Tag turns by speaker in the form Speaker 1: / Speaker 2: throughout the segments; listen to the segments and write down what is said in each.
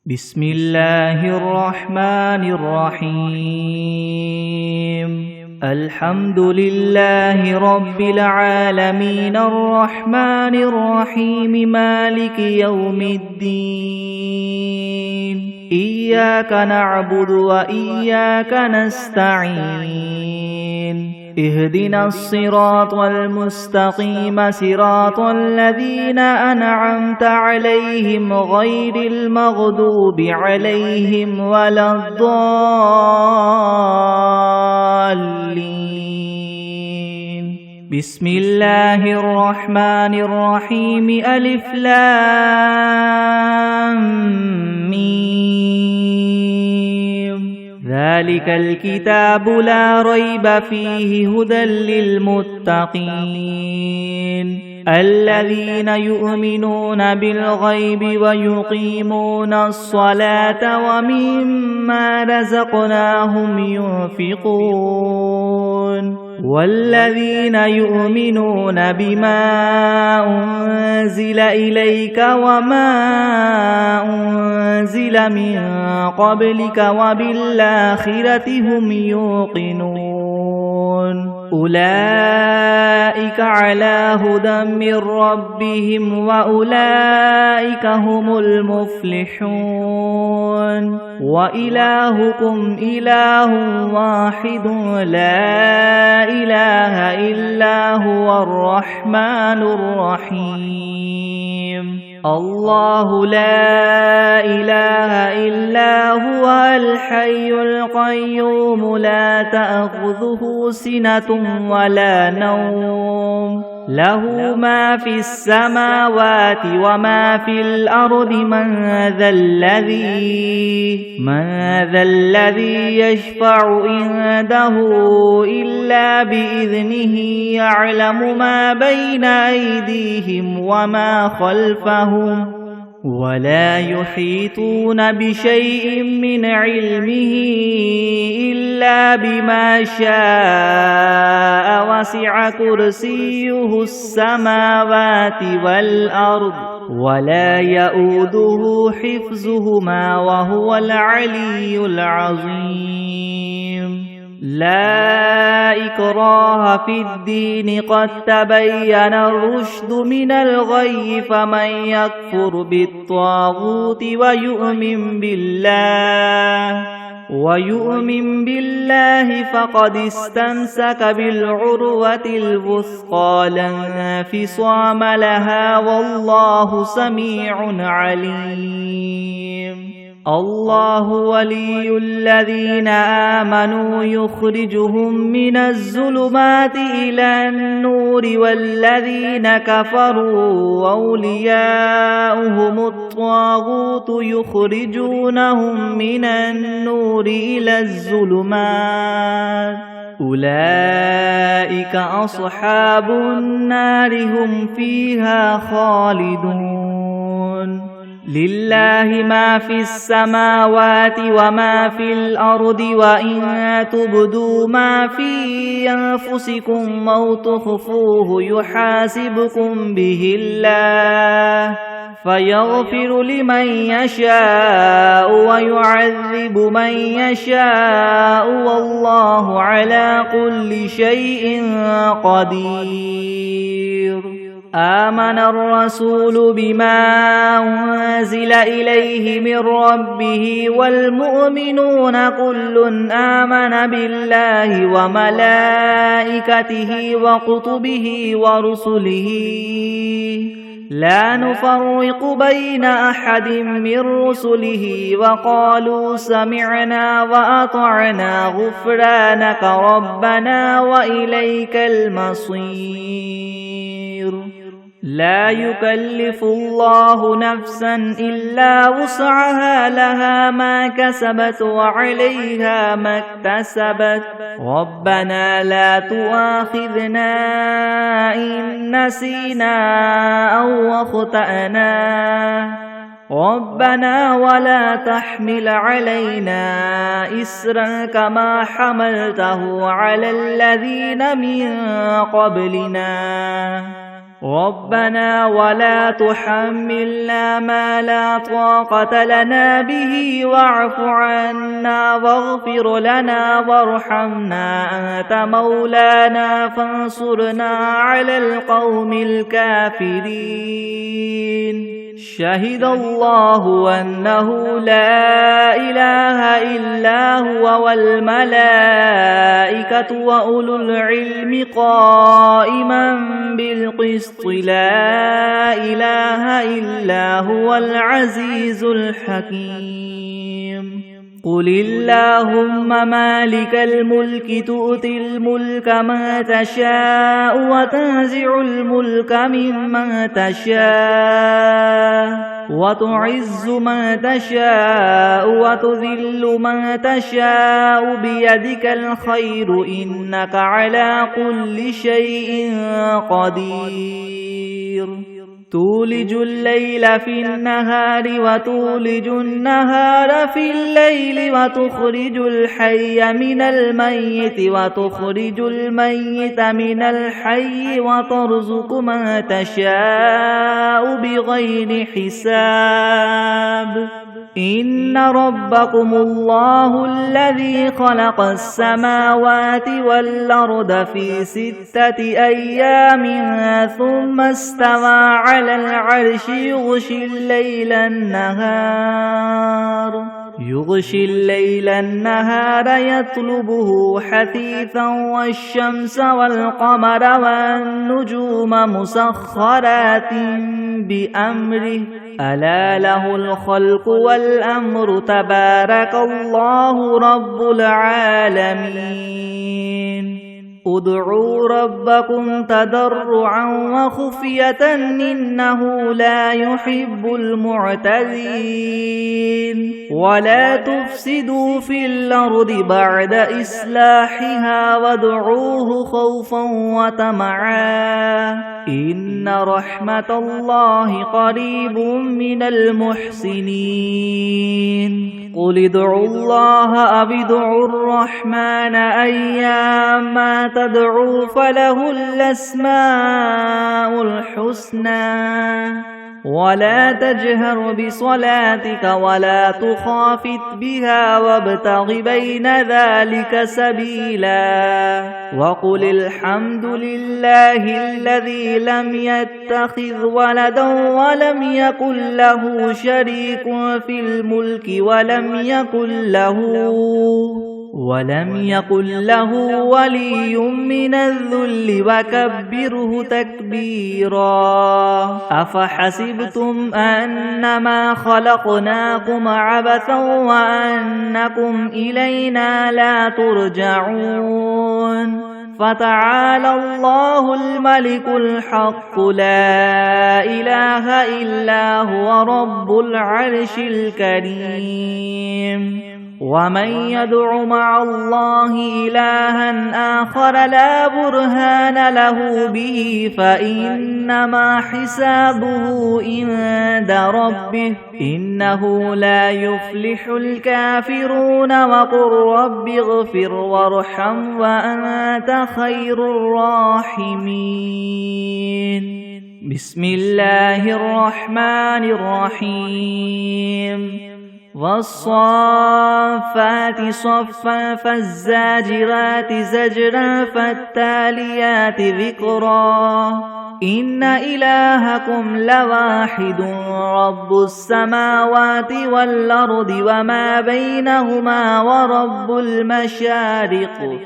Speaker 1: بسم الله الرحمن الرحيم الحمد لله رب العالمين الرحمن الرحيم مالك يوم الدين إياك نعبد وإياك نستعين اهدنا الصراط المستقيم صراط الذين أنعمت عليهم غير المغضوب عليهم ولا الضالين بسم الله الرحمن الرحيم ألف لام ميم ذلك الكتاب لا ريب فيه هدى للمتقين الذين يؤمنون بالغيب ويقيمون الصلاة ومما رزقناهم ينفقون والذين يؤمنون بما أنزل إليك وما أنزل من قبلك وبالآخرة هم يوقنون أولئك على هدى من ربهم وأولئك هم المفلحون وإلهكم إله واحد لا إله إلا هو الرحمن الرحيم الله لا إله إلا هو الحي القيوم لا تأخذه سنة ولا نوم له ما في السماوات وما في الأرض من ذا الذي يشفع عنده إلا بإذنه يعلم ما بين أيديهم وما خلفهم ولا يحيطون بشيء من علمه إلا بما شاء وسع كرسيه السماوات والأرض ولا يؤوده حفظهما وهو العلي العظيم لا إكراه في الدين قد تبين الرشد من الغي فمن يكفر بالطاغوت ويؤمن بالله فقد استمسك بالعروة الوثقى لا انفصام لها والله سميع عليم الله ولي الذين آمنوا يخرجهم من الظلمات إلى النور والذين كفروا أولياؤهم الطاغوت يخرجونهم من النور إلى الظلمات أولئك أصحاب النار هم فيها خالدون لله ما في السماوات وما في الأرض وإن تبدوا ما في أنفسكم أو تخفوه يحاسبكم به الله فيغفر لمن يشاء ويعذب من يشاء والله على كل شيء قدير آمن الرسول بما أنزل إليه من ربه والمؤمنون كل آمن بالله وملائكته وكتبه ورسله لا نفرق بين أحد من رسله وقالوا سمعنا وأطعنا غفرانك ربنا وإليك المصير لا يكلف الله نفسا إلا وسعها لها ما كسبت وعليها ما اكتسبت ربنا لا تؤاخذنا إن نسينا أو أخطأنا ربنا ولا تحمل علينا إسرا كما حملته على الذين من قبلنا ربنا ولا تحملنا ما لا طاقة لنا به واعف عنا واغفر لنا وارحمنا أنت مولانا فانصرنا على القوم الكافرين شهد الله أنه لا إله إلا هو والملائكة وأولو العلم قائما بالقسط لا إله إلا هو العزيز الحكيم قل اللهم مالك الملك تؤتي الملك من تشاء وتنزع الملك ممن تشاء وتعز من تشاء وتذل من تشاء بيدك الخير إنك على كل شيء قدير تولج الليل في النهار وتولج النهار في الليل وتخرج الحي من الميت وتخرج الميت من الحي وترزق من تشاء بغير حساب إن ربكم الله الذي خلق السماوات والأرض في 6 أيام ثم استوى على العرش يغشي الليل النهار يطلبه حثيثا والشمس والقمر والنجوم مسخرات بأمره ألا له الخلق والأمر تبارك الله رب العالمين ادعوا ربكم تضرعا وخفية إنه لا يحب المعتدين ولا تفسدوا في الأرض بعد إصلاحها وادعوه خوفا وطمعا إن رحمة الله قريب من المحسنين قل ادعوا الله أو ادعوا الرحمن أيما تدعوا فله الأسماء الحسنى ولا تجهر بصلاتك ولا تخافت بها وابتغ بين ذلك سبيلا وقل الحمد لله الذي لم يتخذ ولدا ولم يكن له شريك في الملك ولم يكن له ولي من الذل وكبره تكبيرا أفحسبتم أنما خلقناكم عبثا وأنكم إلينا لا ترجعون فتعالى الله الملك الحق لا إله إلا هو رب العرش الكريم ومن يدع مع الله إلها آخر لا برهان له به فإنما حسابه عند ربه إنه لا يفلح الكافرون وقل رب اغفر وارحم وأنت خير الراحمين بسم الله الرحمن الرحيم والصافات صفا فالزاجرات زجرا فالتاليات ذكرا إن إلهكم لواحد رب السماوات والأرض وما بينهما ورب المشارق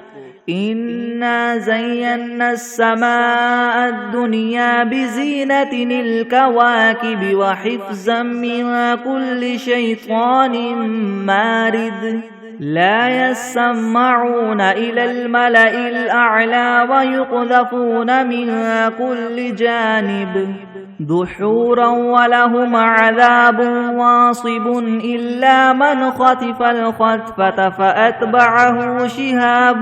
Speaker 1: إنا زينا السماء الدنيا بزينة الكواكب وحفظا من كل شيطان مارد لا يسمعون إلى الملأ الأعلى ويقذفون من كل جانب دحورا ولهم عذاب واصب إلا من خطف الخطفة فأتبعه شهاب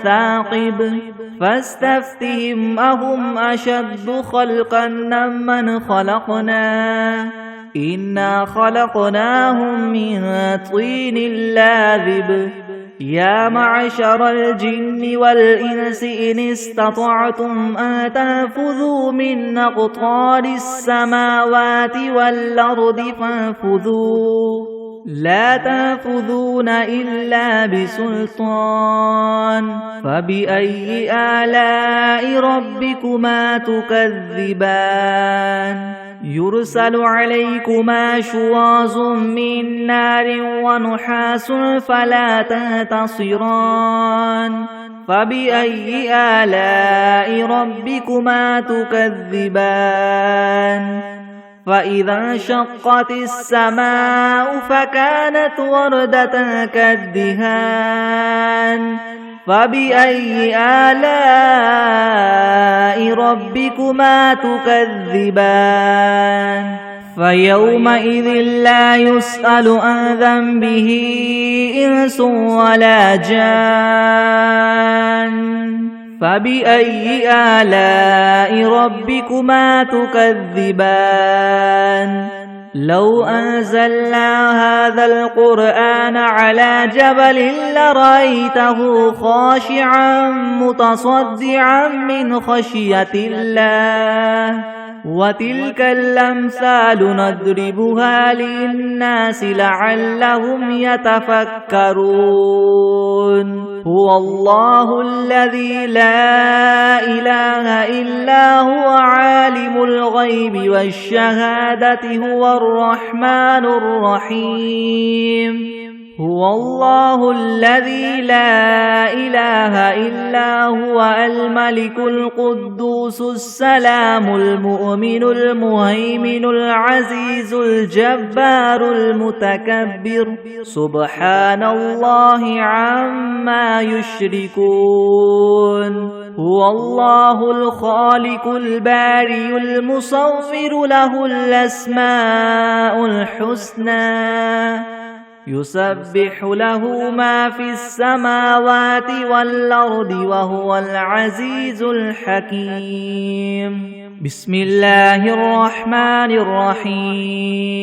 Speaker 1: ثاقب فاستفتهم أهم أشد خلقا ممن خلقنا إنا خلقناهم من طين لاذب يا معشر الجن والإنس إن استطعتم أن تنفذوا من أقطار السماوات والأرض فانفذوا لا تنفذون إلا بسلطان فبأي آلاء ربكما تكذبان يرسل عليكما شواظ من نار ونحاس فلا تنتصران فبأي آلاء ربكما تكذبان فإذا انشقت السماء فكانت وردة كالدهان فبأي آلاء ربكما تكذبان فيومئذ لا يسأل عن ذنبه إنس ولا جان فبأي آلاء ربكما تكذبان لو أنزلنا هذا القرآن على جبل لرأيته خاشعا متصدعا من خشية الله وتلك الأمثال نضربها للناس لعلهم يتفكرون هو الله الذي لا إله إلا هو عالم الغيب والشهادة هو الرحمن الرحيم هو الله الذي لا إله إلا هو الملك القدوس السلام المؤمن المهيمن العزيز الجبار المتكبر سبحان الله عما يشركون هو الله الخالق البارئ المصور له الأسماء الحسنى يسبح له ما في السماوات والأرض وهو العزيز الحكيم بسم الله الرحمن الرحيم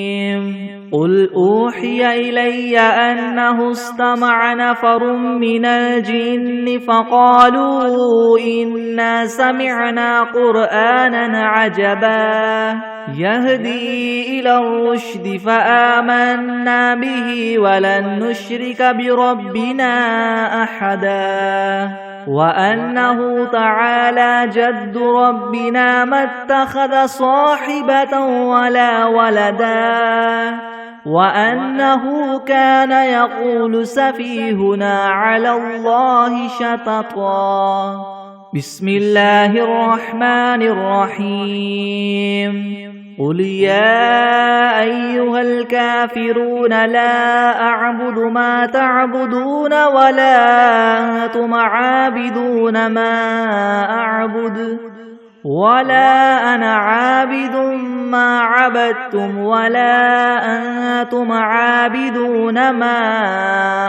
Speaker 1: قل أوحي إلي أنه استمع نفر من الجن فقالوا إنا سمعنا قرآنا عجبا يهدي إلى الرشد فآمنا به ولن نشرك بربنا أحدا وأنه تعالى جد ربنا ما اتخذ صاحبة ولا ولدا وأنه كان يقول سفيهنا على الله شططا بسم الله الرحمن الرحيم قل يا أيها الكافرون لا أعبد ما تعبدون ولا أنتم عابدون ما أعبد ولا أنا عابد ما عبدتم ولا أنتم عابدون ما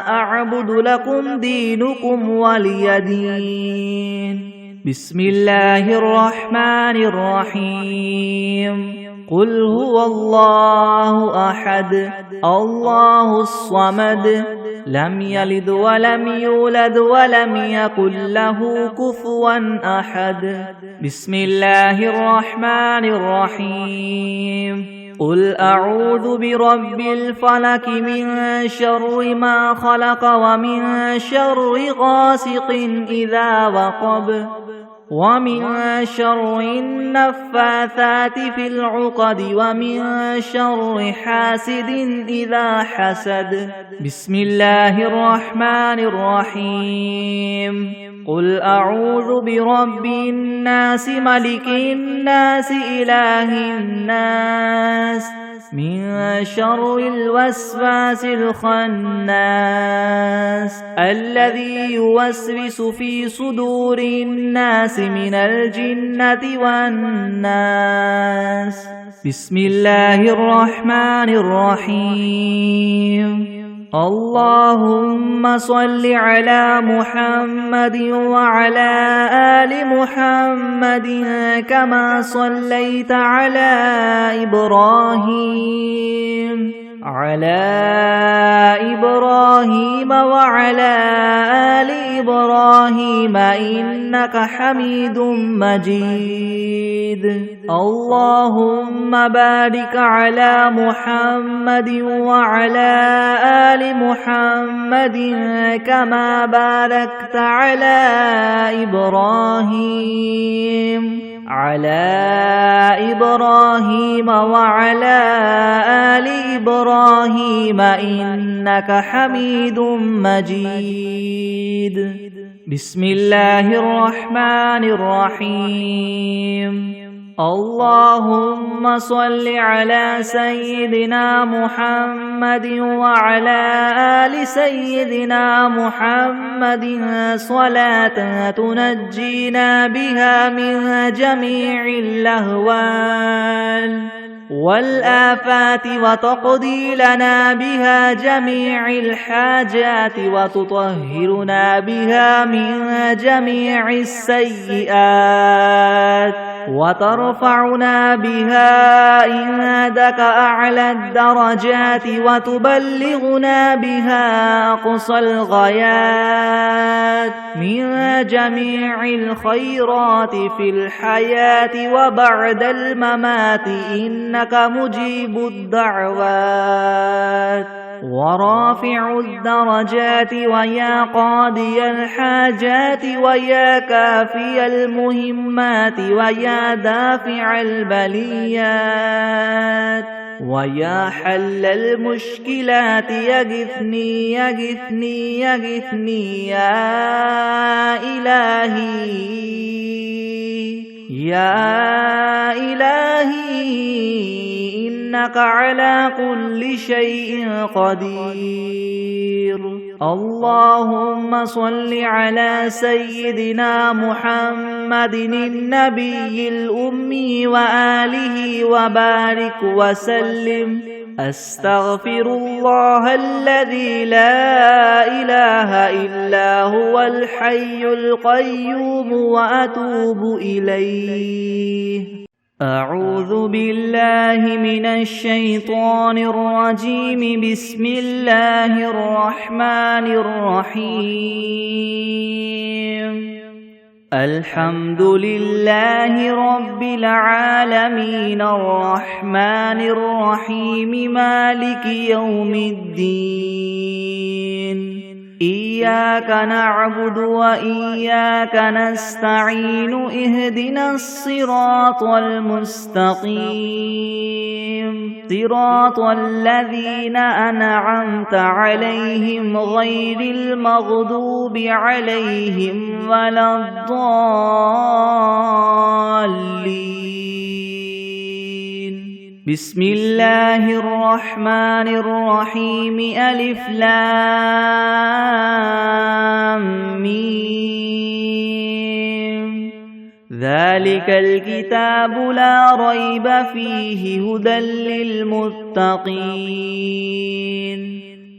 Speaker 1: أعبد لكم دينكم ولي دين بسم الله الرحمن الرحيم قل هو الله أحد الله الصمد لم يلد ولم يولد ولم يكن له كفوا أحد بسم الله الرحمن الرحيم قل أعوذ برب الفلك من شر ما خلق ومن شر غاسق إذا وقب ومن شر النفاثات في العقد ومن شر حاسد إذا حسد بسم الله الرحمن الرحيم قل أعوذ برب الناس ملك الناس إله الناس من شر الوسواس الخناس الذي يوسوس في صدور الناس من الجنة والناس بسم الله الرحمن الرحيم اللهم صل على محمد وعلى آل محمد كما صليت على إبراهيم على إبراهيم وعلى آل إبراهيم إنك حميد مجيد اللهم بارك على محمد وعلى آل محمد كما باركت على إبراهيم وعلى آل إبراهيم إنك حميد مجيد بسم الله الرحمن الرحيم اللهم صل على سيدنا محمد وعلى آل سيدنا محمد صلاة تنجينا بها من جميع الأهوال والآفات وتقضي لنا بها جميع الحاجات وتطهرنا بها من جميع السيئات وترفعنا بها عندك أعلى الدرجات وتبلغنا بها أقصى الغايات من جميع الخيرات في الحياة وبعد الممات إنك مجيب الدعوات ورافع الدرجات ويا قاضي الحاجات ويا كافي المهمات ويا دافع البليات ويا حل المشكلات يغثني يغثني يغثني يا إلهي إنك على كل شيء قدير اللهم صل على سيدنا محمد النبي الأمي وآله وبارك وسلم أستغفر الله الذي لا إله إلا هو الحي القيوم وأتوب إليه أعوذ بالله من الشيطان الرجيم بسم الله الرحمن الرحيم الحمد لله رب العالمين الرحمن الرحيم مالك يوم الدين إياك نعبد وإياك نستعين اهدنا الصراط المستقيم صراط الذين أنعمت عليهم غير المغضوب عليهم ولا الضالين بسم الله الرحمن الرحيم ألف لام ميم ذلك الكتاب لا ريب فيه هدى للمتقين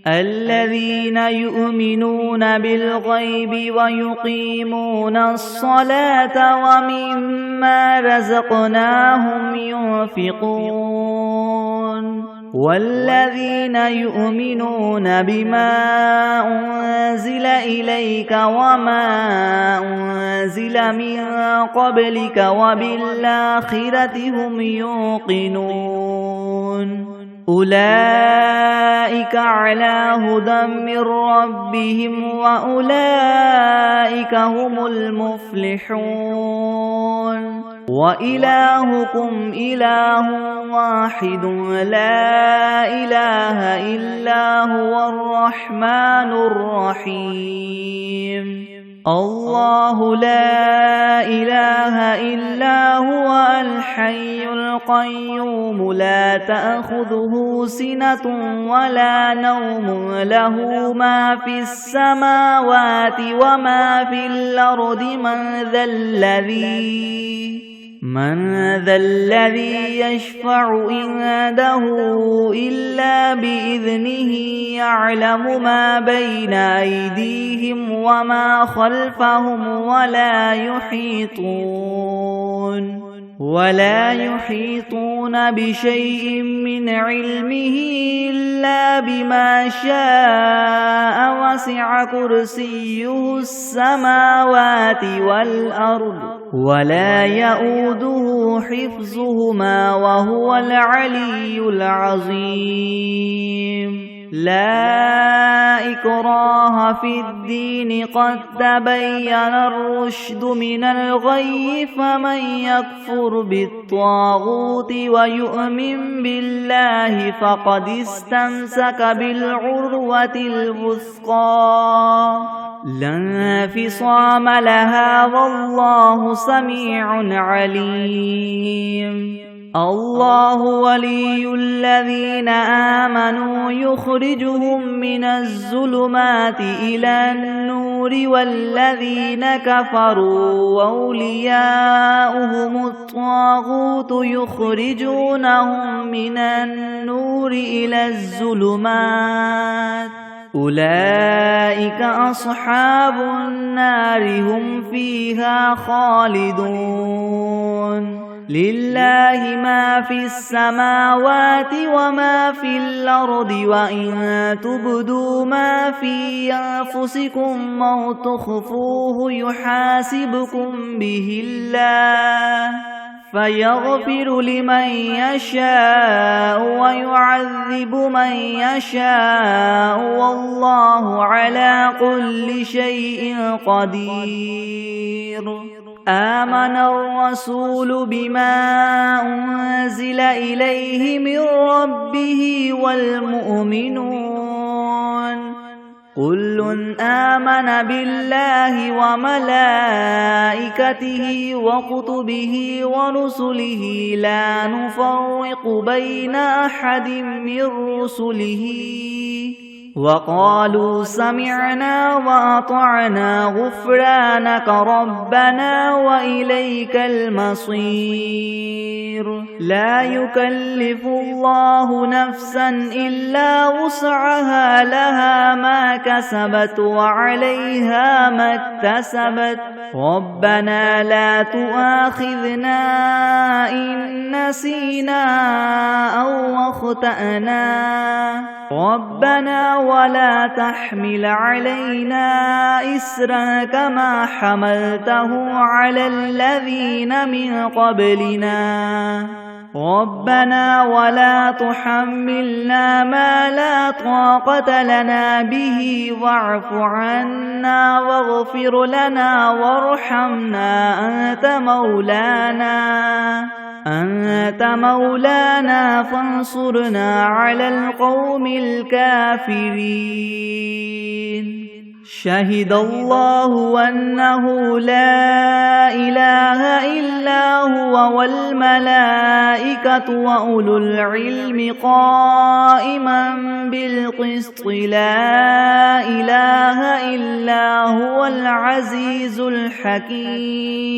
Speaker 1: الذين يؤمنون بالغيب ويقيمون الصلاة ومما رزقناهم ينفقون والذين يؤمنون بما أنزل إليك وما أنزل من قبلك وبالآخرة هم يوقنون أولئك على هدى من ربهم وأولئك هم المفلحون وإلهكم إله واحد لا إله إلا هو الرحمن الرحيم الله لا إله إلا هو الحي القيوم لا تأخذه سنة ولا نوم له ما في السماوات وما في الأرض من ذا الذي يشفع عنده إلا بإذنه يعلم ما بين أيديهم وما خلفهم ولا يحيطون ولا يحيطون بشيء من علمه إلا بما شاء وسع كرسيه السماوات والأرض ولا يؤوده حفظهما وهو العلي العظيم لا إكراه في الدين قد تبين الرشد من الغي فمن يكفر بالطاغوت ويؤمن بالله فقد استمسك بالعروة الوثقى لا انفصام لها والله سميع عليم الله ولي الذين آمنوا يخرجهم من الظلمات إلى النور والذين كفروا أولياؤهم الطاغوت يخرجونهم من النور إلى الظلمات أولئك أصحاب النار هم فيها خالدون لله ما في السماوات وما في الأرض وإن تبدوا ما في أنفسكم أو تخفوه يحاسبكم به الله فيغفر لمن يشاء ويعذب من يشاء والله على كل شيء قدير آمن الرسول بما أنزل إليه من ربه والمؤمنون كل آمن بالله وملائكته وكتبه ورسله لا نفرق بين أحد من رسله وقالوا سمعنا وأطعنا غفرانك ربنا وإليك المصير لا يكلف الله نفسا إلا وسعها لها ما كسبت وعليها ما اكتسبت ربنا لا تؤاخذنا إن نسينا أو أخطأنا ربنا ولا تحمل علينا إسرا كما حملته على الذين من قبلنا ربنا ولا تحملنا ما لا طاقة لنا به واعف عنا واغفر لنا وارحمنا أنت مولانا فانصرنا على القوم الكافرين شهد الله أنه لا إله إلا هو والملائكة وأولو العلم قائما بالقسط لا إله إلا هو العزيز الحكيم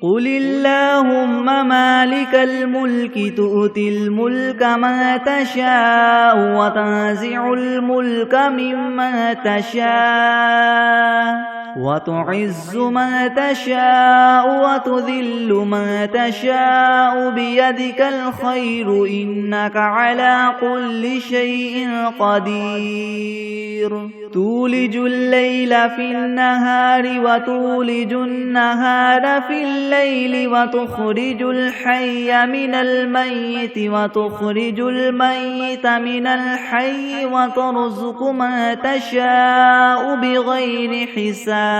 Speaker 1: قل اللهم مالك الملك تؤتي الملك من تشاء وتنزع الملك ممن تشاء وتعز من تشاء وتذل من تشاء بيدك الخير إنك على كل شيء قدير تولج الليل في النهار وتولج النهار في الليل وتخرج الحي من الميت وتخرج الميت من الحي وترزق من تشاء بغير حساب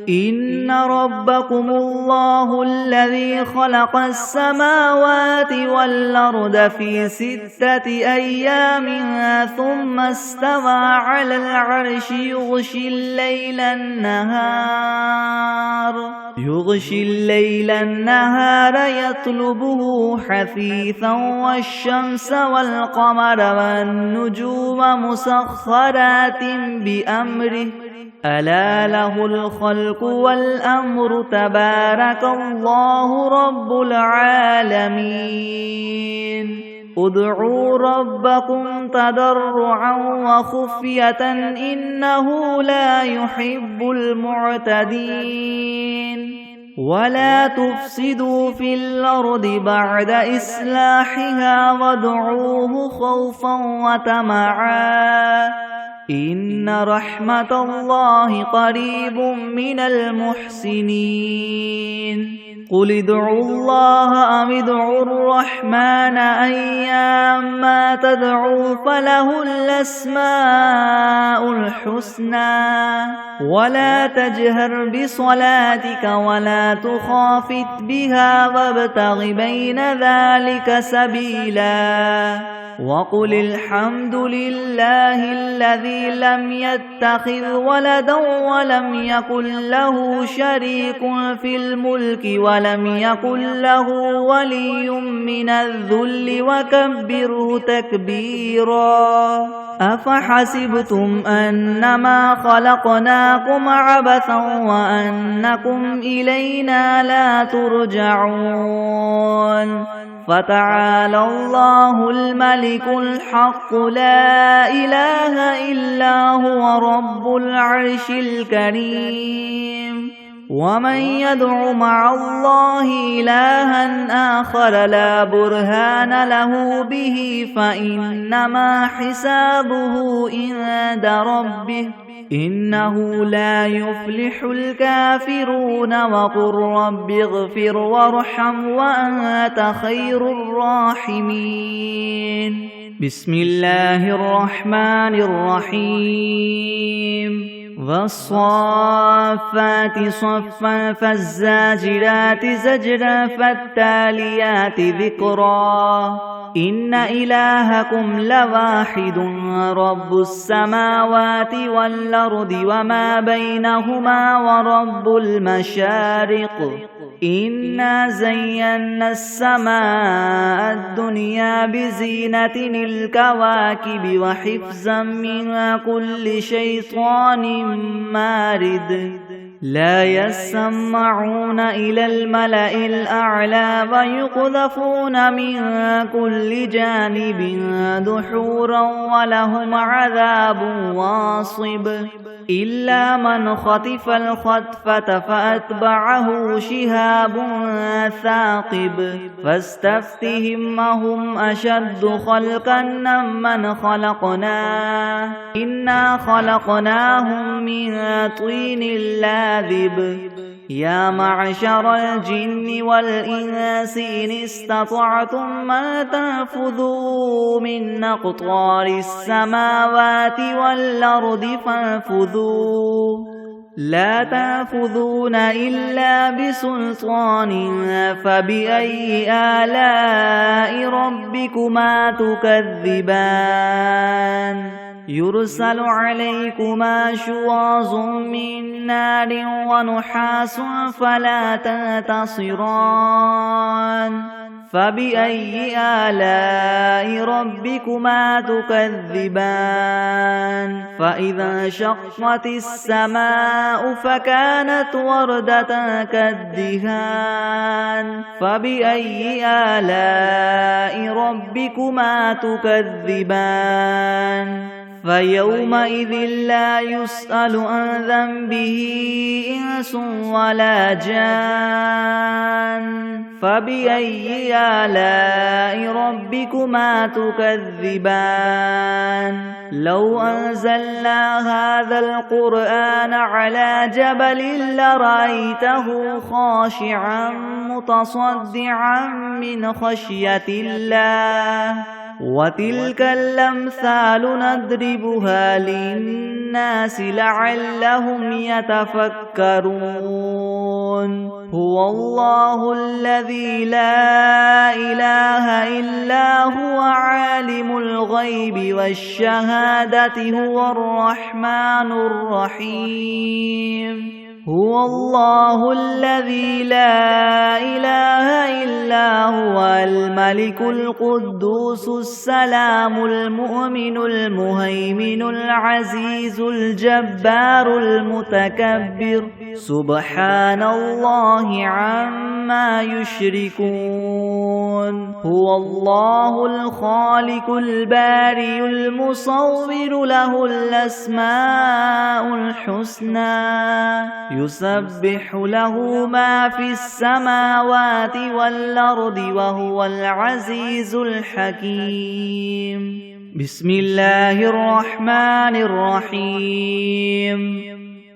Speaker 1: إن ربكم الله الذي خلق السماوات والأرض في 6 أيام ثم استوى على العرش يغشي الليل النهار يطلبه حثيثا والشمس والقمر والنجوم مسخرات بأمره ألا له الخلق والأمر تبارك الله رب العالمين ادعوا ربكم تضرعا وخفية إنه لا يحب المعتدين ولا تفسدوا في الأرض بعد إصلاحها وادعوه خوفا وطمعا إن رحمة الله قريب من المحسنين قل ادعوا الله أم ادعوا الرحمن أيما تدعوا فله الأسماء الحسنى ولا تجهر بصلاتك ولا تخافت بها وابتغ بين ذلك سبيلا وقل الحمد لله الذي لم يتخذ ولدا ولم يكن له شريك في الملك ولم يكن له ولي من الذل وكبره تكبيرا أفحسبتم أنما خلقناكم عبثا وأنكم إلينا لا ترجعون فتعالى الله الملك الحق لا إله إلا هو رب العرش الكريم ومن يدع مع الله إلها آخر لا برهان له به فإنما حسابه عند ربه إنه لا يفلح الكافرون وقل رب اغفر وارحم وأنت خير الراحمين بسم الله الرحمن الرحيم والصافات صفا فالزاجرات زجرا فالتاليات ذكرا إن إلهكم لواحد رب السماوات والأرض وما بينهما ورب المشارق إنا زينا السماء الدنيا بزينة الكواكب وحفظا من كل شيطان مارد لا يسمعون إلى الملأ الأعلى ويقذفون من كل جانب دحورا ولهم عذاب واصب إلا من خطف الخطفة فأتبعه شهاب ثاقب فاستفتهم أهم أشد خلقا ممن خلقنا إنا خلقناهم من طين لاذب يا معشر الجن والإنس إن استطعتم ما تنفذوا من أقطار السماوات والأرض فانفذوا لا تنفذون إلا بسلطان فبأي آلاء ربكما تكذبان يرسل عليكما شواظ من نار ونحاس فلا تنتصران فبأي آلاء ربكما تكذبان فإذا انشقت السماء فكانت وردة كالدهان فبأي آلاء ربكما تكذبان فيومئذ لا يسأل عن ذنبه إنس ولا جان فبأي آلاء ربكما تكذبان لو أنزلنا هذا القرآن على جبل لرأيته خاشعا متصدعا من خشية الله وتلك الأمثال نضربها للناس لعلهم يتفكرون هو الله الذي لا إله إلا هو عالم الغيب والشهادة هو الرحمن الرحيم هو الله الذي لا إله إلا هو الملك القدوس السلام المؤمن المهيمن العزيز الجبار المتكبر سبحان الله عما يشركون هو الله الخالق البارئ المصور له الأسماء الحسنى يسبح له ما في السماوات والأرض وهو العزيز الحكيم. بسم الله الرحمن الرحيم.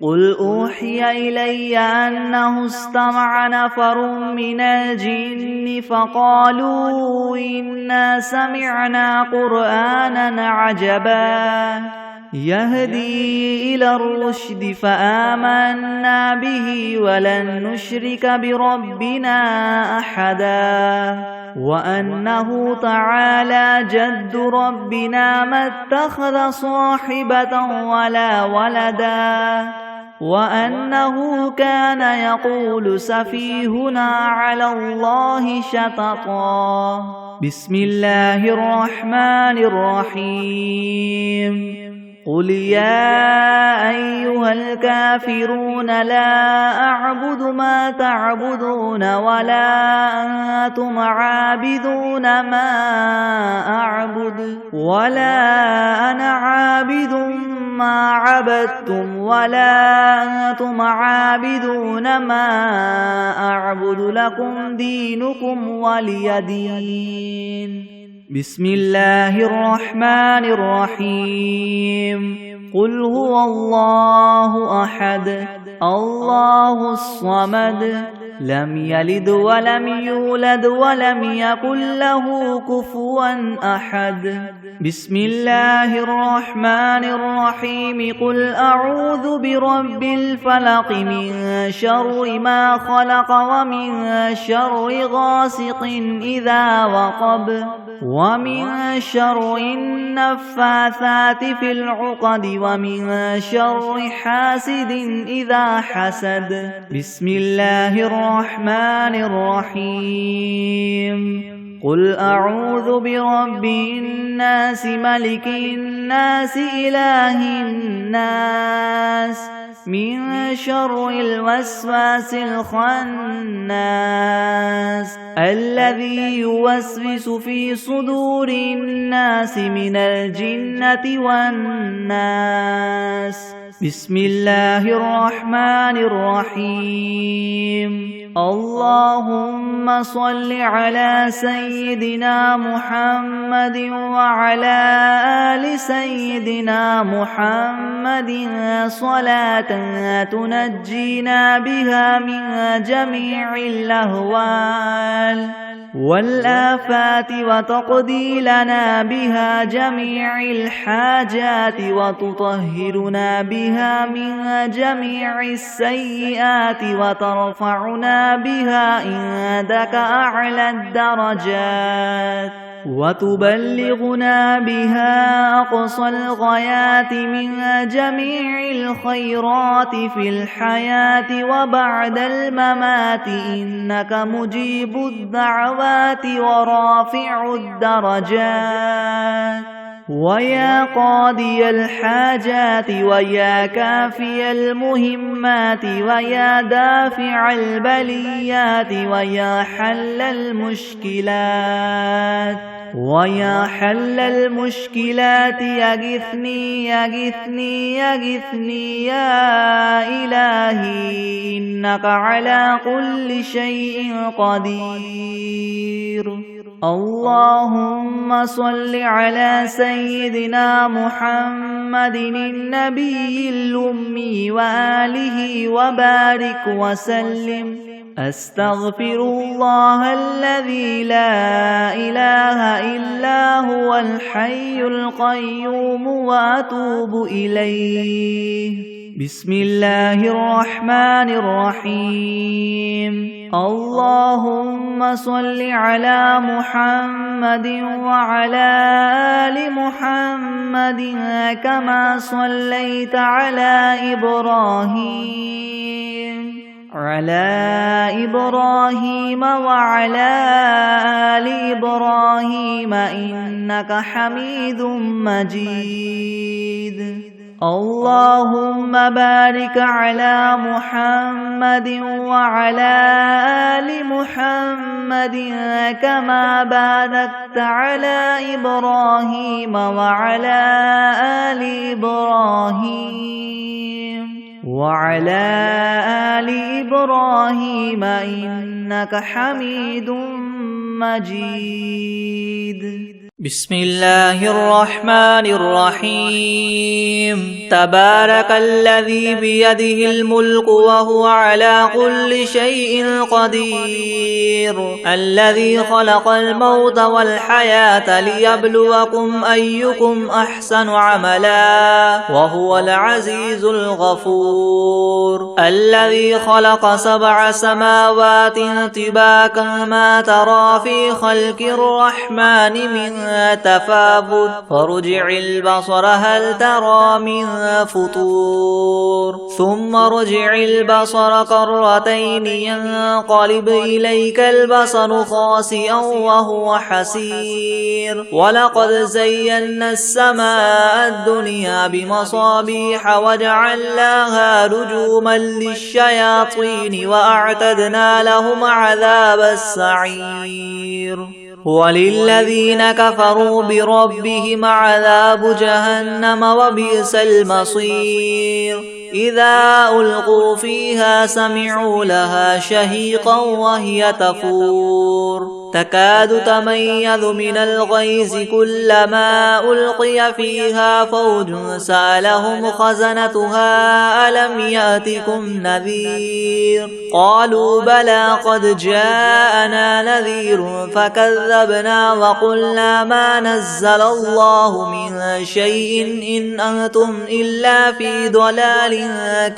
Speaker 1: قل أوحي إلي أنه استمع نفر من الجن فقالوا إنا سمعنا قرآنا عجبا يهدي إلى الرشد فآمنا به ولن نشرك بربنا أحدا وأنه تعالى جد ربنا ما اتخذ صاحبة ولا ولدا وأنه كان يقول سفيهنا على الله شططا. بسم الله الرحمن الرحيم. قل يا أيها الكافرون لا أعبد ما تعبدون ولا أنتم عابدون ما أعبد ولا أنا عابد ما عبدتم ولا أنتم عابدون ما أعبد لكم دينكم ولي دين. بسم الله الرحمن الرحيم. قل هو الله أحد الله الصمد لم يلد ولم يولد ولم يكن له كفوا أحد. بسم الله الرحمن الرحيم. قل أعوذ برب الفلق من شر ما خلق ومن شر غاسق إذا وقب ومن شر النفاثات في العقد ومن شر حاسد إذا حسد. بسم الله الرحمن الرحيم. قل أعوذ برب الناس ملك الناس إله الناس من شر الوسواس الخناس الذي يوسوس في صدور الناس من الجنة والناس. بسم الله الرحمن الرحيم. اللهم صل على سيدنا محمد وعلى آل سيدنا محمد صلاة تنجينا بها من جميع الأهوال والآفات وتقضي لنا بها جميع الحاجات وتطهرنا بها من جميع السيئات وترفعنا بها عندك أعلى الدرجات وتبلغنا بها أقصى الغايات من جميع الخيرات في الحياة وبعد الممات إنك مجيب الدعوات ورافع الدرجات ويا قاضي الحاجات ويا كافي المهمات ويا دافع البليات ويا حل المشكلات ويا حل المشكلات يغثني يغثني يغثني يا إلهي إنك على كل شيء قدير. اللهم صل على سيدنا محمد النبي الأمي وآله وبارك وسلم. أستغفر الله الذي لا إله إلا هو الحي القيوم وأتوب إليه. بسم الله الرحمن الرحيم. اللهم صل على محمد وعلى آل محمد كما صليت على إبراهيم وعلى آل إبراهيم إنك حميد مجيد. اللهم بارك على محمد وعلى آل محمد كما باركت على إبراهيم وعلى آل إبراهيم إنك حميد مجيد.
Speaker 2: بسم الله الرحمن الرحيم. تبارك الذي بيده الملك وهو على كل شيء قدير، الذي خلق الموت والحياة ليبلوكم أيكم أحسن عملا وهو العزيز الغفور، الذي خلق 7 سماوات طباقا ما ترى في خلق الرحمن من تفاوت فارجع البصر هل ترى من فطور، ثم ارجع البصر كرتين ينقلب إليك البصر خاسئا وهو حسير، ولقد زينا السماء الدنيا بمصابيح وجعلناها رجوما للشياطين وأعتدنا لهم عذاب السعير، وللذين كفروا بربهم عذاب جهنم وبئس المصير، إذا ألقوا فيها سمعوا لها شهيقا وهي تفور تكاد تميز من الغيظ كلما ألقي فيها فوج سألهم خزنتها ألم يأتكم نذير، قالوا بلى قد جاءنا نذير فكذبنا وقلنا ما نزل الله من شيء إن أنتم إلا في ضلال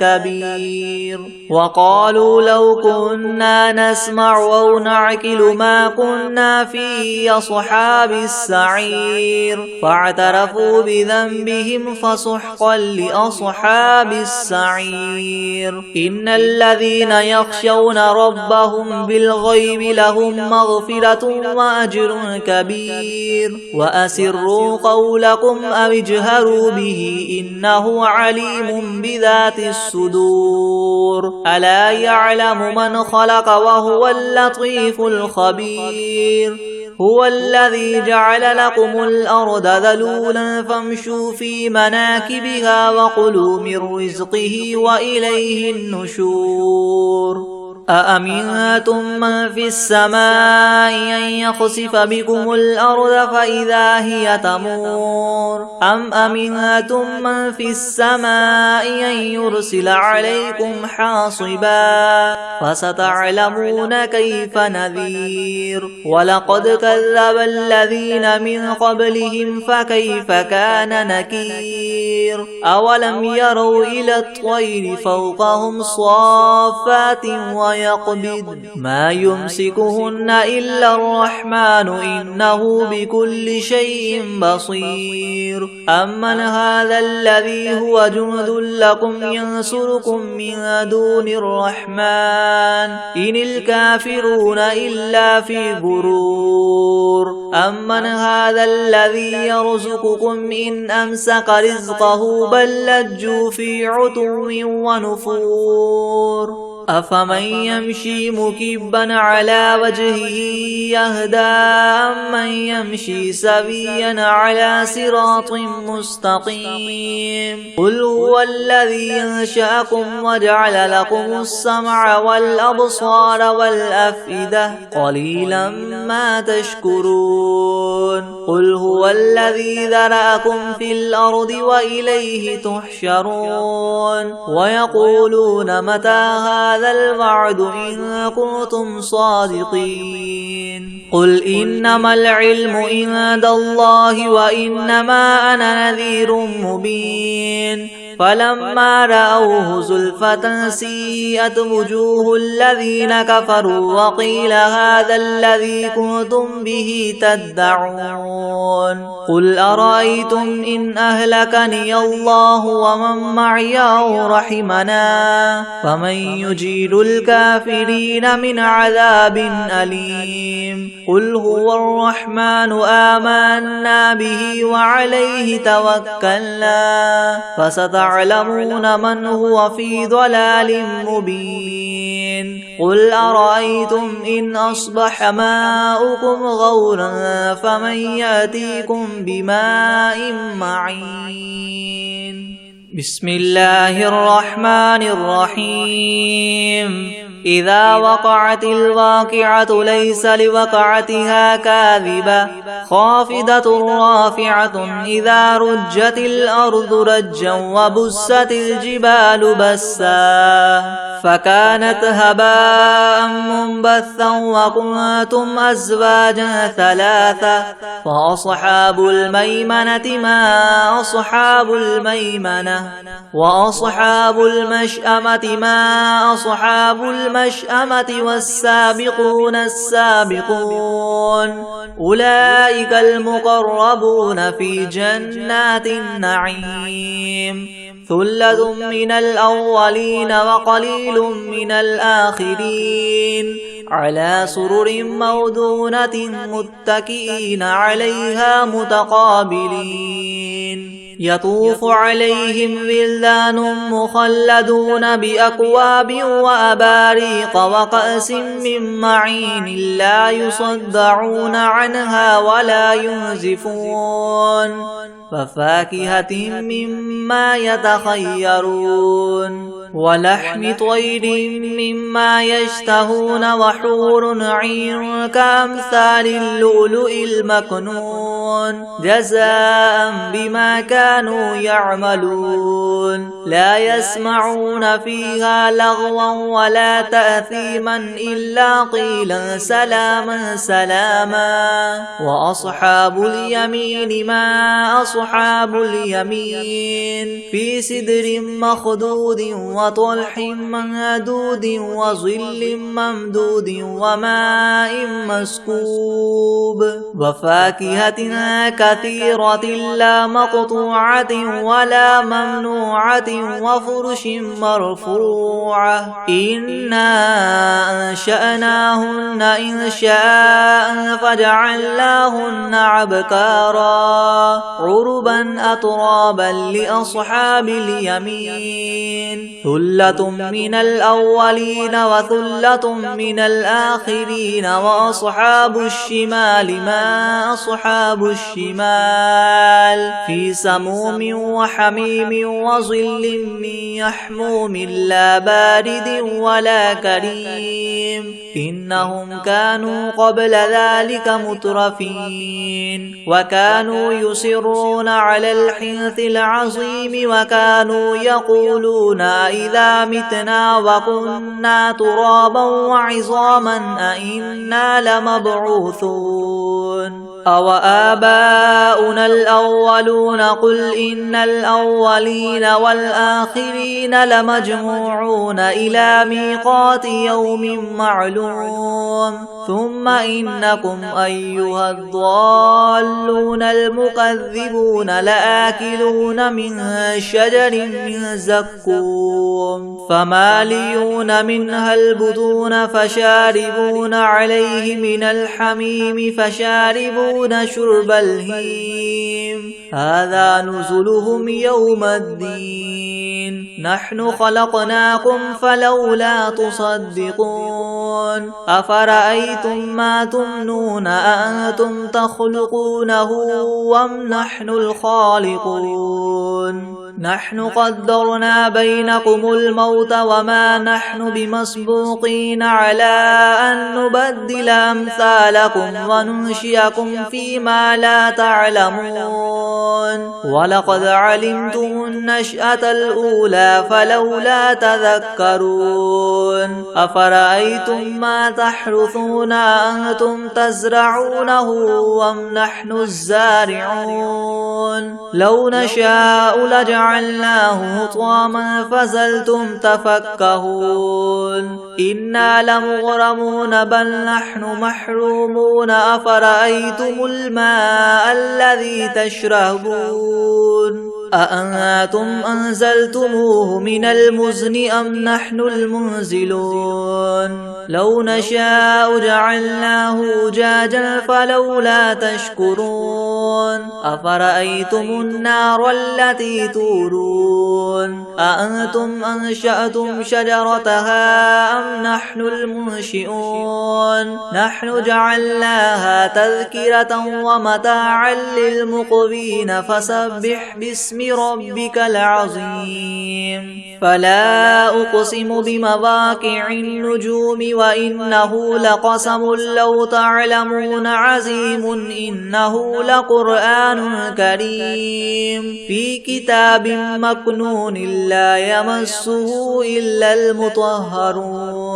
Speaker 2: كبير، وقالوا لو كنا نسمع أو نعقل ما كنا في أصحاب السعير، فاعترفوا بذنبهم فسحقا لأصحاب السعير. إن الذين يخشون ربهم بالغيب لهم مغفرة وأجر كبير، وأسروا قولكم أو اجهروا به إنه عليم بذات الصدور، ألا يعلم من خلق وهو اللطيف الخبير. هو الذي جعل لكم الأرض ذلولا فامشوا في مناكبها وكلوا من رزقه وإليه النشور. أأمنتم من في السماء أن يخسف بكم الأرض فإذا هي تمور، أم أمنتم من في السماء أن يرسل عليكم حاصبا، فستعلمون كيف نذير. ولقد كذب الذين من قبلهم فكيف كان نكير. أولم يروا إلى الطير فوقهم صافات ويقبض ما يمسكهن إلا الرحمن إنه بكل شيء بصير. أمن هذا الذي هو جند لكم ينصركم من دون الرحمن إن الكافرون إلا في غرور. أمن هذا الذي يرزقكم إن أمسك رزقه بل لجوا في عتو ونفور. أفمن يمشي مكبا على وجهه يهدى أمن يمشي سويا على صراط مستقيم. قل هو الذي أنشأكم وجعل لكم السمع والأبصار والأفئدة قليلا ما تشكرون. قل هو الذي ذرأكم في الأرض وإليه تحشرون. ويقولون متى هذا الوعد إن كنتم صادقين. قل إنما العلم عند الله وإنما أنا نذير مبين. فلما رأوه زلفة سيئت وجوه الذين كفروا وقيل هذا الذي كنتم به تدعون قل أرأيتم إن أهلكني الله ومن معي أو رحمنا فمن يجير الكافرين من عذاب أليم قل هو الرحمن آمنا به وعليه توكلنا فستعلمون من هو في ضلال مبين قل أرأيتم إن أصبح ماؤكم غورا فمن يأتيكم بماء معين بسم الله الرحمن الرحيم إذا وقعت الواقعة ليس لوقعتها كاذبة خافضة رافعة إذا رجت الأرض رجا وبست الجبال بسا فكانت هباء منبثا وكنتم أزواجا ثلاثة فأصحاب الميمنة ما أصحاب الميمنة وأصحاب المشأمة ما أصحاب المشأمة والسابقون السابقون أولئك المقربون في جنات النعيم ثلة من الأولين وقليل من الآخرين على سرر موضونة متكئين عليها متقابلين يطوف عليهم ولدان مخلدون بأكواب وأباريق وكأس من معين لا يصدعون عنها ولا ينزفون وفاكهة مما يتخيرون ولحم طير مما يشتهون وحور عين كأمثال اللؤلؤ المكنون جزاء بما كانوا يعملون لا يسمعون فيها لغوا ولا تأثيما إلا قيلا سلاما سلاما وأصحاب اليمين ما أصحاب اليمين في سدر مخدود وطلح منضود وظل ممدود وماء مسكوب وفاكهة كثيرة لا مقطوعة ولا ممنوعة وفرش مرفوعة إنا أنشأناهن إنشاء فجعلناهن عبكارا عربا أترابا لأصحاب اليمين ثلة من الأولين وثلة من الآخرين وأصحاب الشمال ما أصحاب الشمال في سموم وحميم وظل من يحموم لا بارد ولا كريم إنهم كانوا قبل ذلك مترفين وكانوا يصرون على الحنث العظيم وكانوا يقولون إذا متنا وكنا ترابا وعظاما أئنا لمبعوثون أو آباؤنا الأولون قل إن الأولين والآخرين لمجموعون إلى ميقات يوم معلوم ثم إنكم أيها الضالون المكذبون لآكلون من شجر من زقوم فماليون منها البطون فشاربون عليه من الحميم فشاربون شرب الهيم هذا نزلهم يوم الدين نحن خلقناكم فلولا تصدقون أفرأيتم ما تمنون أأنتم تخلقونه أم نحن الخالقون نحن قدرنا بينكم الموت وما نحن بمسبوقين على أن نبدل أمثالكم وننشئكم فيما لا تعلمون ولقد علمتم النشأة الأولى فلولا تذكرون أفرأيتم ما تحرثون أنتم تزرعونه أم نحن الزارعون لو نشاء لجعلناه حطاما فظلتم تفكهون إنا لمغرمون بل نحن محرومون أفرأيتم الماء الذي تشربون أأنتم أنزلتموه من المزن أم نحن المنزلون لو نشاء جعلناه أجاجا فلولا تشكرون أفرأيتم النار التي تورون أأنتم أنشأتم شجرتها أم نحن المنشئون نحن جعلناها تذكرة ومتاعا للمقوين فسبح باسم ربك العظيم فلا أقسم بمواقع النجوم وإنه لقسم لو تعلمون عظيم إنه لقرآن كريم في كتاب مكنون لا يمسه إلا المطهرون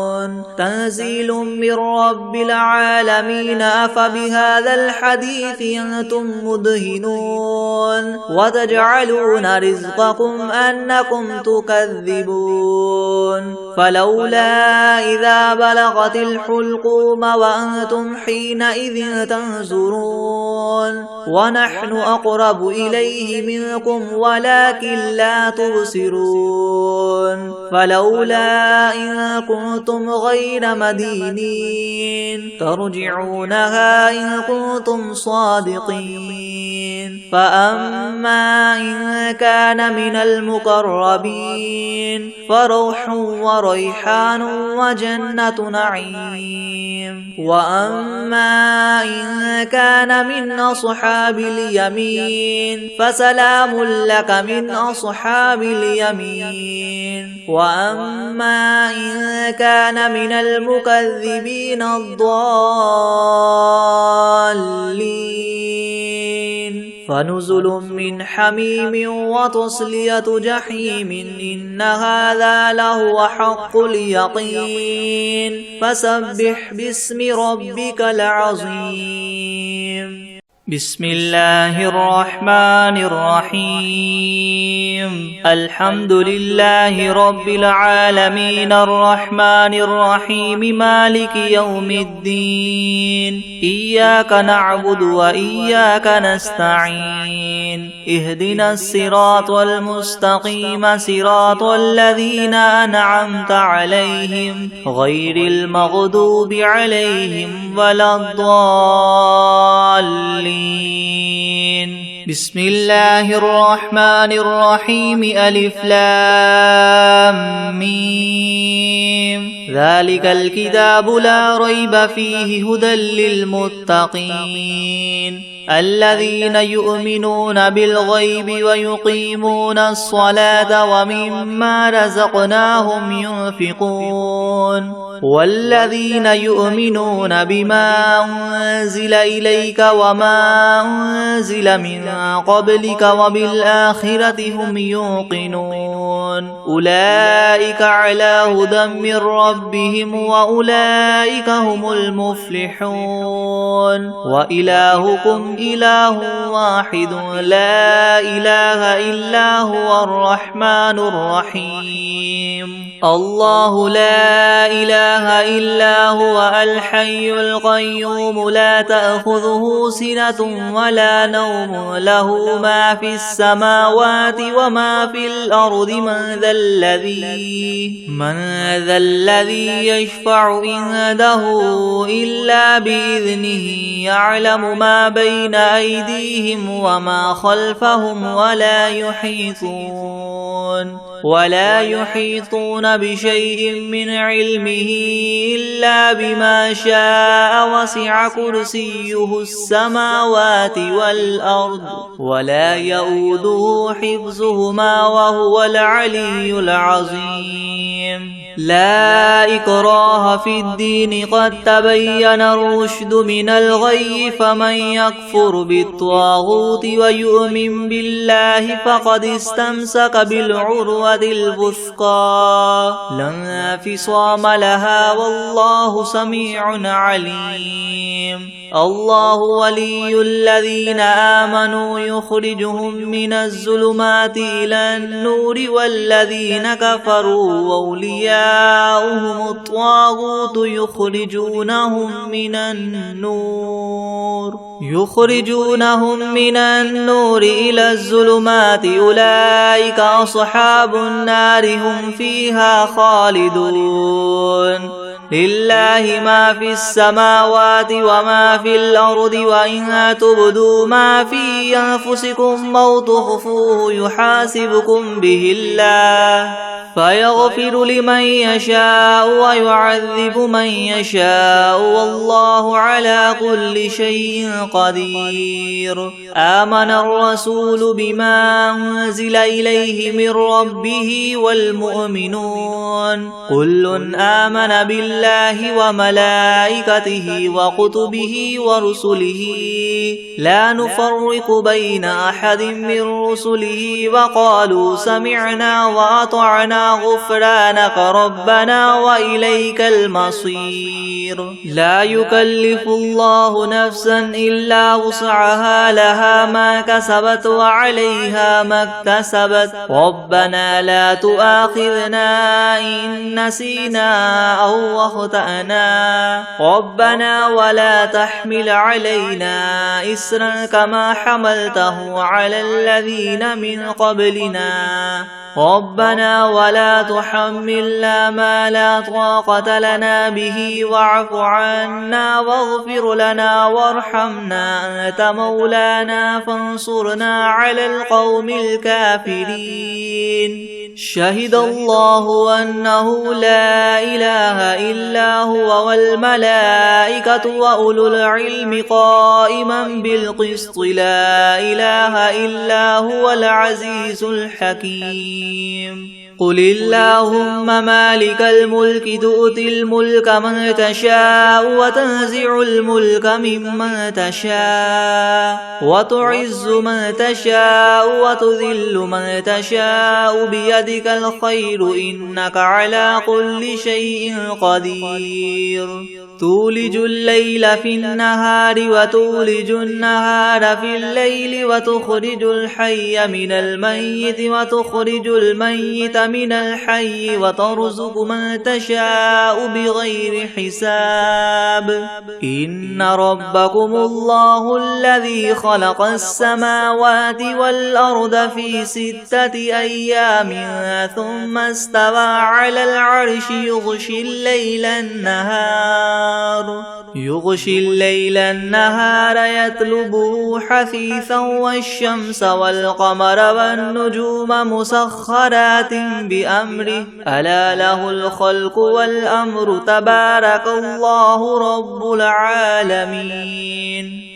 Speaker 2: تنزيل من رب العالمين أفبهذا الحديث أنتم مدهنون وتجعلون رزقكم أنكم تكذبون فلولا إذا بلغت الحلقوم وأنتم حينئذ تنظرون ونحن أقرب إليه منكم ولكن لا تبصرون فلولا إن كنتم غير مدينين ترجعونها إن كنتم صادقين فأما إن كان من المقربين فروح وريحان وجنة نعيم وأما إن كان من أصحاب اليمين فسلام لك من أصحاب اليمين وأما إن كان من المكذبين الضالين فنزل من حميم وتصلية جحيم إن هذا لهو حق اليقين فسبح باسم ربك العظيم بسم الله الرحمن الرحيم الحمد لله رب العالمين الرحمن الرحيم مالك يوم الدين إياك نعبد وإياك نستعين اهدنا الصراط المستقيم صراط الذين أنعمت عليهم غير المغضوب عليهم ولا الضالين بسم الله الرحمن الرحيم ألف لام ميم ذلك الكتاب لا ريب فيه هدى للمتقين الذين يؤمنون بالغيب ويقيمون الصلاة ومما رزقناهم ينفقون والذين يؤمنون بما أنزل إليك وما أنزل من قبلك وبالآخرة هم يوقنون أولئك على هدى من ربهم وأولئك هم المفلحون وإلهكم إله واحد لا إله إلا هو الرحمن الرحيم الله لا إله إلا هو الحي القيوم لا تأخذه سنة ولا نوم له ما في السماوات وما في الأرض من ذا الذي يشفع عنده إلا بإذنه يعلم ما بين أيديهم وما خلفهم ولا يحيطون بشيء من علمه إلا بما شاء وسع كرسيه السماوات والأرض ولا يؤوده حفظهما وهو العلي العظيم لا إكراه في الدين قد تبين الرشد من الغي فمن يكفر بالطاغوت ويؤمن بالله فقد استمسك بالعروة الوثقى لا انفصام لها والله سميع عليم الله ولي الذين آمنوا يخرجهم من الظلمات إلى النور والذين كفروا أولياؤهم الطاغوت يخرجونهم من النور إلى الظلمات أولئك أصحاب النار هم فيها خالدون لله ما في السماوات وما في الأرض وإن تبدوا ما في أنفسكم أو تخفوه يحاسبكم به الله فيغفر لمن يشاء ويعذب من يشاء والله على كل شيء قدير آمن الرسول بما أنزل إليه من ربه والمؤمنون كل آمن بالله وملائكته وكتبه ورسله لا نفرق بين أحد من رسله وقالوا سمعنا وأطعنا غفرانك ربنا وإليك المصير لا يكلف الله نفسا إلا وسعها لها ما كسبت وعليها ما اكتسبت ربنا لا تؤاخذنا إن نسينا أو أخطأنا ربنا ولا تحمل علينا إسرا كما حملته على الذين من قبلنا ربنا ولا تحملنا ما لا طاقة لنا به واعف عنا واغفر لنا وارحمنا أنت مولانا فانصرنا على القوم الكافرين شهد الله أنه لا إله إلا هو والملائكة وأولو العلم قائما بالقسط لا إله إلا هو العزيز الحكيم قل اللهم مالك الملك تؤتي الملك من تشاء وتنزع الملك ممن تشاء وتعز من تشاء وتذل من تشاء بيدك الخير إنك على كل شيء قدير تولج الليل في النهار وتولج النهار في الليل وتخرج الحي من الميت وتخرج الميت من الحي وترزق من تشاء بغير حساب إن ربكم الله الذي خلق السماوات والأرض في 6 أيام ثم استوى على العرش يغشي الليل النهار يطلبه حثيثا والشمس والقمر والنجوم مسخرات بأمره ألا له الخلق والأمر تبارك الله رب العالمين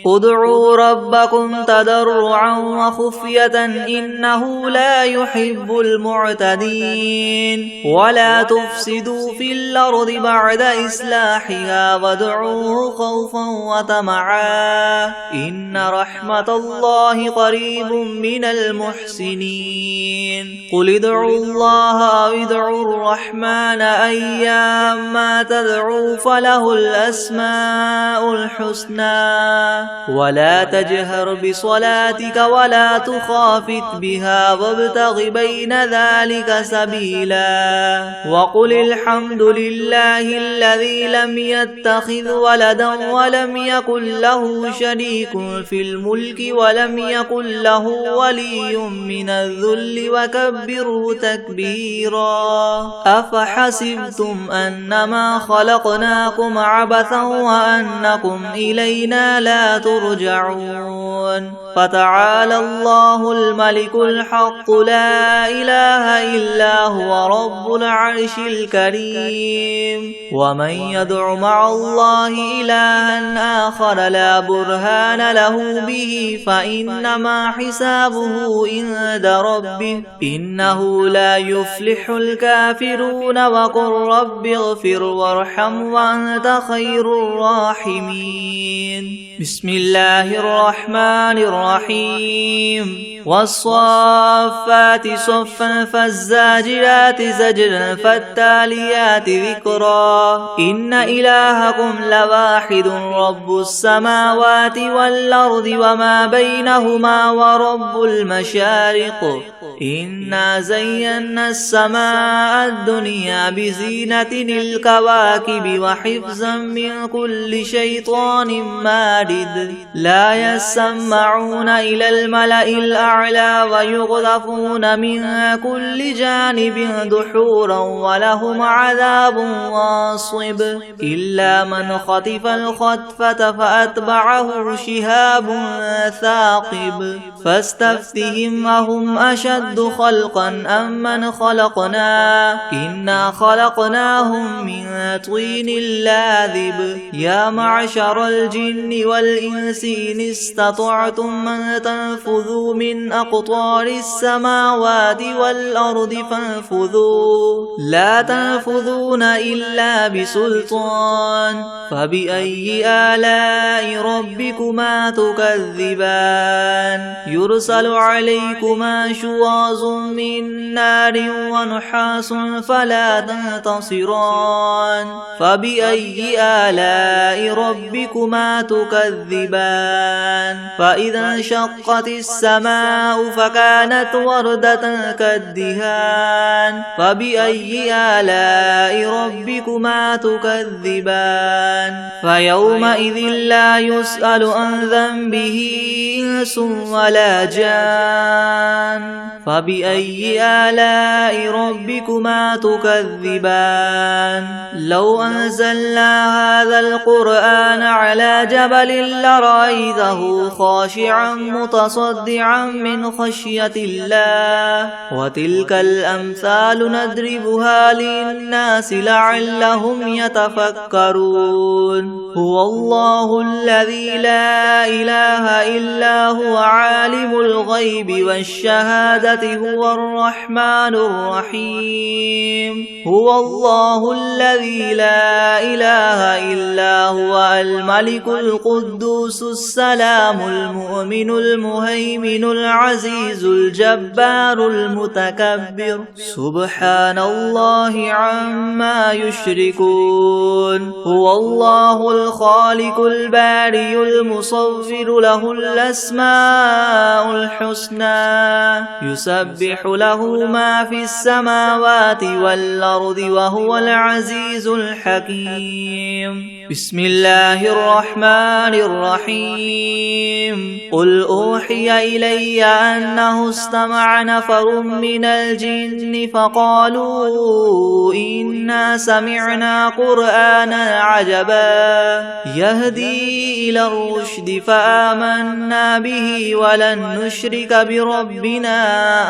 Speaker 2: ادعوا ربكم تضرعا وخفية إنه لا يحب المعتدين ولا تفسدوا في الأرض بعد إصلاحها وادعوه خوفا وطمعا إن رحمة الله قريب من المحسنين قل ادعوا الله أو ادعوا الرحمن أيما تدعوا فله الأسماء الحسنى ولا تجهر بصلاتك ولا تخافت بها وابتغ بين ذلك سبيلا وقل الحمد لله الذي لم يتخذ ولدا ولم يكن له شريك في الملك ولم يكن له ولي من الذل وكبره تكبيرا أفحسبتم أنما خلقناكم عبثا وأنكم إلينا لا ترجعون فتعالى الله الملك الحق لا إله إلا هو رب العرش الكريم ومن يدع مع الله إلها آخر لا برهان له به فإنما حسابه عند ربه إنه لا يفلح الكافرون وقل رب اغفر وارحم وأنت خير الراحمين بسم الله الرحمن الرحيم والصافات صفا فالزاجرات زجرا فالتاليات ذكرا إن إلهكم لواحد رب السماوات والأرض وما بينهما ورب المشارق إنا زينا السماء الدنيا بزينة الكواكب وحفظا من كل شيطان مارد لا يسمعون إلى الملأ الأعلى ويقذفون من كل جانب دحورا ولهم عذاب واصب إلا من خطف الخطفة فأتبعه شهاب ثاقب فاستفتهم أهم أشد خلقا أم من خلقنا إنا خلقناهم من طين لاذب يا معشر الجن والإنس إن استطعتم أن تنفذوا من أقطار السماوات والأرض فانفذوا لا تنفذون إلا بسلطان فبأي آلاء ربكما تكذبان يرسل عليكما شواظ من نار ونحاس فلا تنتصران فبأي آلاء ربكما تكذبان فإذا انشقت السماء فكانت وردة كالدهان فبأي آلاء ربكما تكذبان فيومئذ لا يسأل عن ذنبه إنس ولا جان فبأي آلاء ربكما تكذبان لو أنزلنا هذا القرآن على جبل لرأيته خاشعا متصدعا من خشية الله وتلك الأمثال نضربها للناس لعلهم يتفكرون هو الله الذي لا إله إلا هو عالم الغيب والشهادة هو الرحمن الرحيم هو الله الذي لا إله إلا هو الملك القدوس السلام المؤمن المهيمن العزيز الجبار المتكبر سبحان الله عما يشركون هو الله الخالق البارئ المصور له الأسماء الحسنى يسبح له ما في السماوات والأرض وهو العزيز الحكيم بسم الله الرحمن الرحيم قل أوحي إلي أنه استمع نفر من الجن فقالوا إنا سمعنا قرآنا عجبا يهدي إلى الرشد فآمنا به ولن نشرك بربنا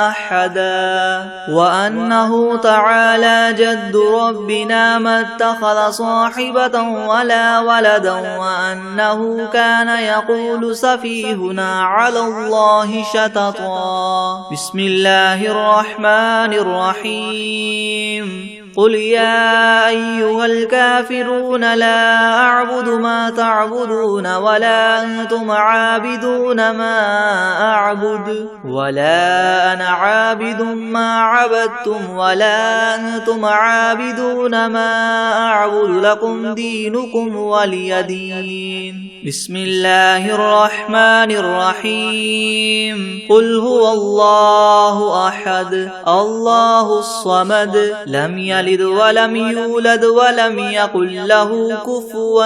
Speaker 2: أحدا وأنه تعالى جد ربنا ما اتخذ صاحبة ولا ولدا وأنه كان يقول سفيهنا على الله شططا بسم الله الرحمن الرحيم قل يا أيها الكافرون لا أعبد ما تعبدون ولا أنتم عابدون ما أعبد ولا أنا عابد ما عبدتم ولا أنتم عابدون ما أعبد لكم دينكم ولي دين بسم الله الرحمن الرحيم قل هو الله أحد الله الصمد لم يلد ولم يولد ولم يكن له كفوا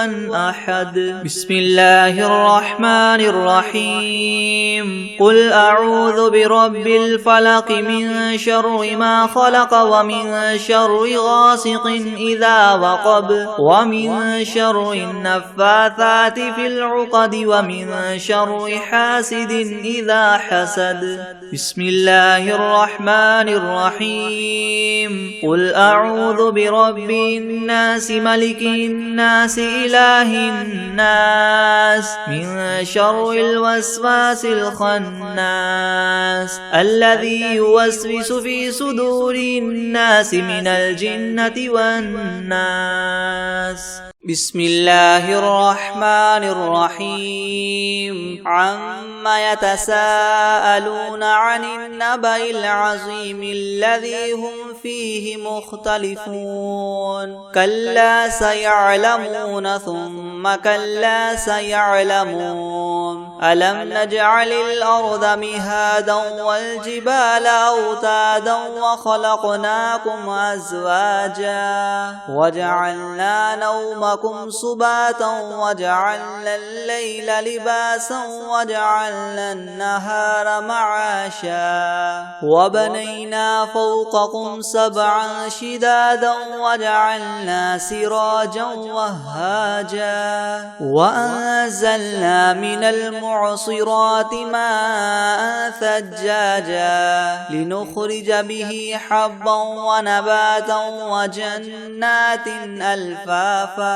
Speaker 2: أحد بسم الله الرحمن الرحيم قل أعوذ برب الفلق من شر ما خلق ومن شر غاسق إذا وقب ومن شر النفاثات في العقد ومن شر حاسد إذا حسد بسم الله الرحمن الرحيم قل أعوذ أعوذ برب الناس ملك الناس إله الناس من شر الوسواس الخناس الذي يوسوس في صدور الناس من الجنة والناس. بسم الله الرحمن الرحيم. عما يتساءلون عن النبأ العظيم الذي هم فيه مختلفون. كلا سيعلمون ثم كلا سيعلمون. ألم نجعل الأرض مهادا والجبال أوتادا وخلقناكم أزواجا وجعلنا نومكم سباتا وجعلنا الليل لباسا وجعلنا النهار معاشا وبنينا فوقكم سبعا شدادا وجعلنا سراجا وهاجا وأنزلنا من المعصرات ماء ثجاجا لنخرج به حبا ونباتا وجنات ألفافا.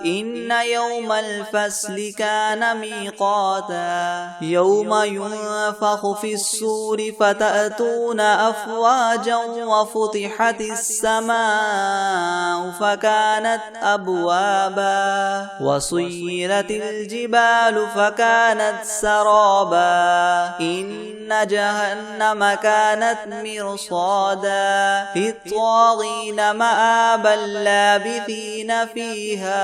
Speaker 2: إن يوم الفصل كان ميقاتا يوم ينفخ في الصور فتأتون أفواجا وفتحت السماء فكانت أبوابا وسيرت الجبال فكانت سرابا. إن جهنم كانت مرصادا للطاغين مآبا لابثين فيها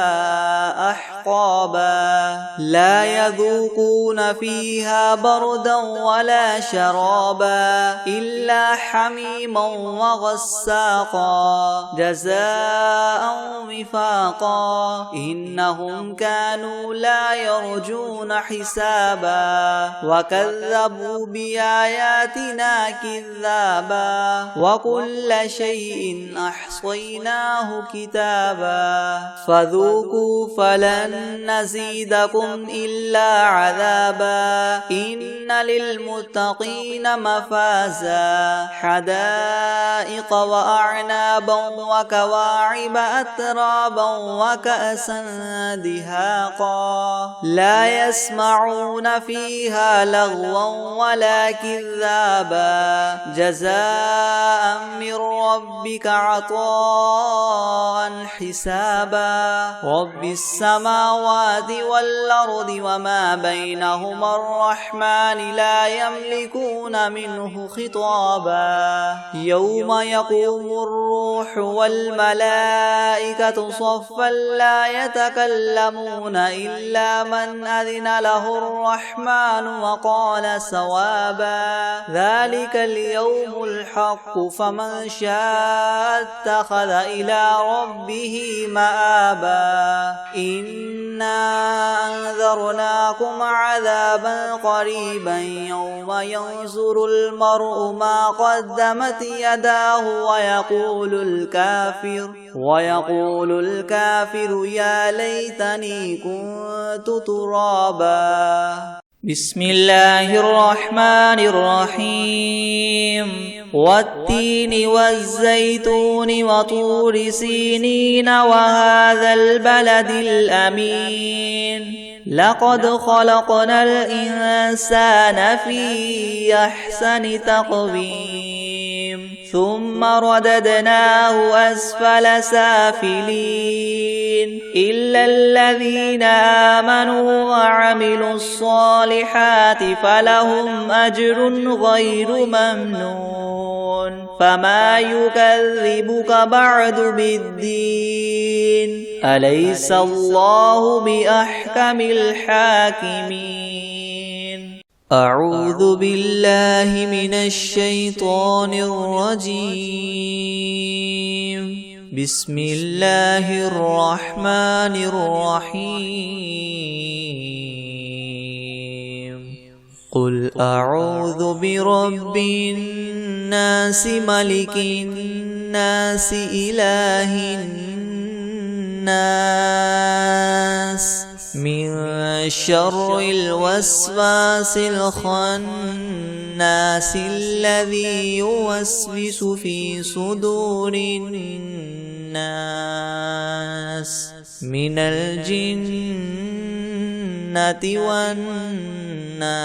Speaker 2: أحقابا لا يذوقون فيها بردا ولا شرابا إلا حميما وغساقا جزاء وفاقا. إنهم كانوا لا يرجون حسابا وكذبوا بآياتنا كذابا وكل شيء أحصيناه كتابا. فذوقوا فلن نزيدكم إلا عذابا. إن للمتقين مفازا حدائق وأعنابا وكواعب أترابا وكأسا دهاقا لا يسمعون فيها لغوا ولا كذابا جزاء من ربك عطاء حسابا. رب السماوات والأرض وما بينهما الرحمن لا يملكون منه خطابا. يوم يقوم الروح والملائكة صفا لا يتكلمون إلا من أذن له الرحمن وقال صوابا. ذلك اليوم الحق فمن شاء اتخذ إلى ربه مآبا. إنا أنذرناكم عذابا قريبا يوم ينظر المرء ما قدمت يداه ويقول الكافر يا ليتني كنت ترابا. بسم الله الرحمن الرحيم. والتين والزيتون وطور سينين وهذا البلد الأمين. لقد خلقنا الإنسان في أحسن تقويم ثم رددناه أسفل سافلين إلا الذين آمنوا وعملوا الصالحات فلهم أجر غير ممنون. فما يكذبك بعد بالدين أليس الله بأحكم الحاكمين. أعوذ بالله من الشيطان الرجيم. بسم الله الرحمن الرحيم. قل أعوذ برب الناس ملك الناس إله الناس من شر الوسواس الخناس الذي يوسوس في صدور الناس الجنة والناس.